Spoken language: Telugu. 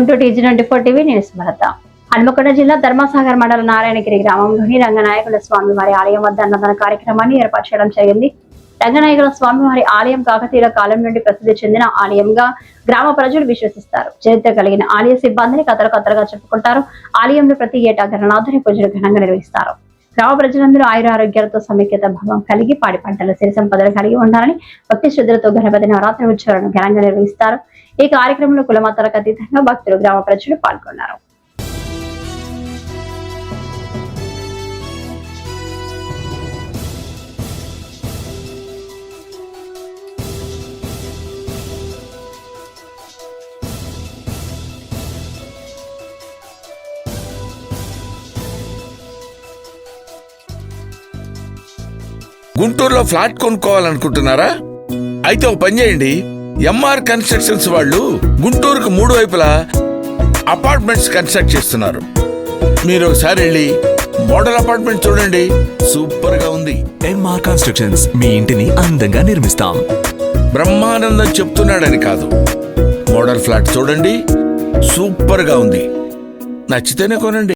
Welcome to TG24 TV. నేను సుమలత. హన్మకొండ జిల్లా ధర్మసాగర్ మండల నారాయణగిరి గ్రామంలోని రంగనాయకుల స్వామివారి ఆలయం వద్ద అన్నదాన కార్యక్రమాన్ని ఏర్పాటు చేయడం జరిగింది. రంగనాయకుల స్వామివారి ఆలయం కాకతీయుల కాలం నుండి ప్రసిద్ధి చెందిన ఆలయంగా గ్రామ ప్రజలు విశ్వసిస్తారు. చరిత్ర కలిగిన ఆలయ సిబ్బందిని కథలుగా చెప్పుకుంటారు. ఆలయంలో ప్రతి ఏటా గణనాథుని పూజలు ఘనంగా నిర్వహిస్తారు. గ్రామ ప్రజలందరూ ఆయురారోగ్యాలతో సమైక్యత భావం కలిగి పాడి పంటల సిరి సంపదలు కలిగి ఉండాలని భక్తి శ్రద్ధలతో గణపతి నవరాత్రి ఉత్సవాలను ఘనంగా నిర్వహిస్తారు. ఈ కార్యక్రమంలో కులమతాలకు అతీతంగా భక్తులు, గ్రామ ప్రజలు పాల్గొన్నారు. గుంటూరులో ఫ్లాట్ కొనుక్కోవాలనుకుంటున్నారా? అయితే ఒక పని చేయండి, MR కన్స్ట్రక్షన్స్ వాళ్ళు గుంటూరుకు 3 వైపులా అపార్ట్మెంట్స్ కన్స్ట్రక్ట్ చేస్తున్నారు. మీరు ఒకసారి వెళ్ళి మోడల్ అపార్ట్మెంట్ చూడండి, సూపర్ గా ఉంది. MR కన్స్ట్రక్షన్స్ మీ ఇంటిని అందంగా నిర్మిస్తాం. బ్రహ్మానందం చెప్తున్నాడని కాదు, మోడల్ ఫ్లాట్ చూడండి, సూపర్ గా ఉంది. నచ్చితేనే కొనండి.